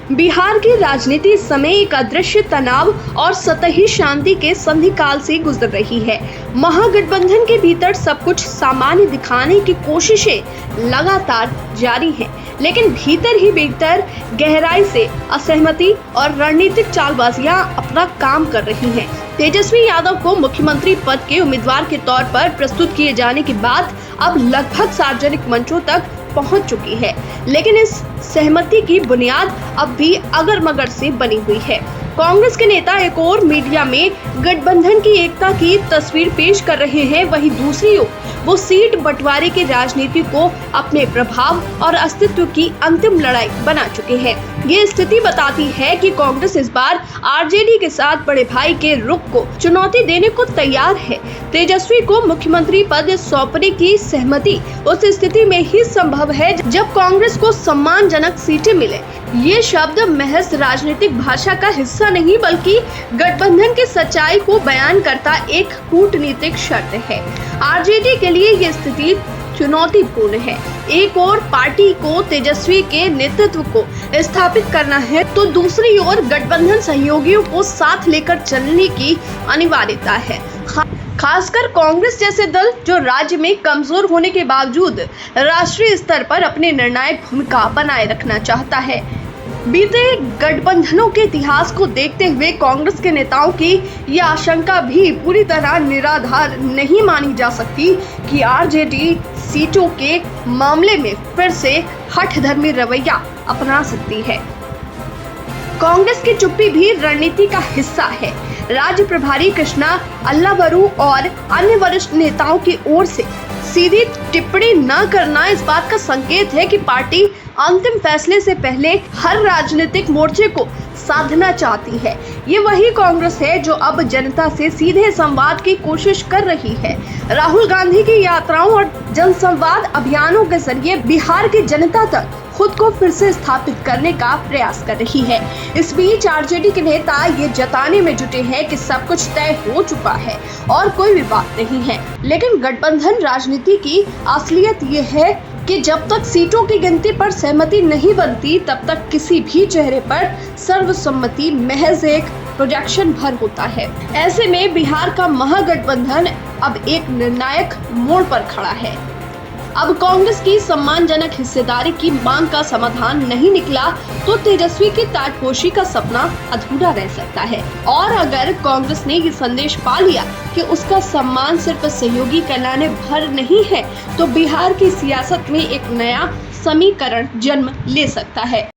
बिहार की राजनीति इस समय एक अदृश्य तनाव और सतही शांति के संधिकाल से गुजर रही है। महागठबंधन के भीतर सब कुछ सामान्य दिखाने की कोशिशें लगातार जारी हैं, लेकिन भीतर ही भीतर गहराई से असहमति और रणनीतिक चालबाजियां अपना काम कर रही हैं। तेजस्वी यादव को मुख्यमंत्री पद के उम्मीदवार के तौर पर प्रस्तुत किए जाने के बाद अब लगभग सार्वजनिक मंचों तक पहुंच चुकी है, लेकिन इस सहमति की बुनियाद अब भी अगर मगर से बनी हुई है। कांग्रेस के नेता एक और मीडिया में गठबंधन की एकता की तस्वीर पेश कर रहे हैं, वहीं दूसरी ओर वो सीट बंटवारे की राजनीति को अपने प्रभाव और अस्तित्व की अंतिम लड़ाई बना चुके हैं। ये स्थिति बताती है कि कांग्रेस इस बार आरजेडी के साथ बड़े भाई के रुख को चुनौती देने को तैयार है। तेजस्वी को मुख्यमंत्री पद सौंपने की सहमति उस स्थिति में ही संभव है जब कांग्रेस को सम्मानजनक सीटें मिले। ये शब्द महज राजनीतिक भाषा का हिस्सा नहीं, बल्कि गठबंधन की सच्चाई को बयान करता एक कूटनीतिक शर्त है। आरजेडी के लिए ये स्थिति चुनौतीपूर्ण है। एक और पार्टी को तेजस्वी के नेतृत्व को स्थापित करना है, तो दूसरी ओर गठबंधन सहयोगियों को साथ लेकर चलने की अनिवार्यता है। खासकर कांग्रेस जैसे दल जो राज्य में कमजोर होने के बावजूद राष्ट्रीय स्तर पर अपनी निर्णायक भूमिका बनाए रखना चाहता है। बीते गठबंधनों के इतिहास को देखते हुए कांग्रेस के नेताओं की यह आशंका भी पूरी तरह निराधार नहीं मानी जा सकती कि आरजेडी सीटों के मामले में फिर से हठधर्मी रवैया अपना सकती है। कांग्रेस की चुप्पी भी रणनीति का हिस्सा है। राज्य प्रभारी कृष्णा अल्लावरू और अन्य वरिष्ठ नेताओं की ओर से सीधी टिप्पणी न करना इस बात का संकेत है कि पार्टी अंतिम फैसले से पहले हर राजनीतिक मोर्चे को साधना चाहती है। ये वही कांग्रेस है जो अब जनता से सीधे संवाद की कोशिश कर रही है। राहुल गांधी की यात्राओं और जनसंवाद अभियानों के जरिए बिहार की जनता तक खुद को फिर से स्थापित करने का प्रयास कर रही है। इस बीच आरजेडी के नेता ये जताने में जुटे हैं कि सब कुछ तय हो चुका है और कोई विवाद नहीं है, लेकिन गठबंधन राजनीति की असलियत ये है कि जब तक सीटों की गिनती पर सहमति नहीं बनती, तब तक किसी भी चेहरे पर सर्वसम्मति महज एक प्रोजेक्शन भर होता है। ऐसे में बिहार का महागठबंधन अब एक निर्णायक मोड़ पर खड़ा है। अब कांग्रेस की सम्मानजनक हिस्सेदारी की मांग का समाधान नहीं निकला तो तेजस्वी की ताजपोशी का सपना अधूरा रह सकता है। और अगर कांग्रेस ने ये संदेश पा लिया कि उसका सम्मान सिर्फ सहयोगी कहलाने भर नहीं है, तो बिहार की सियासत में एक नया समीकरण जन्म ले सकता है।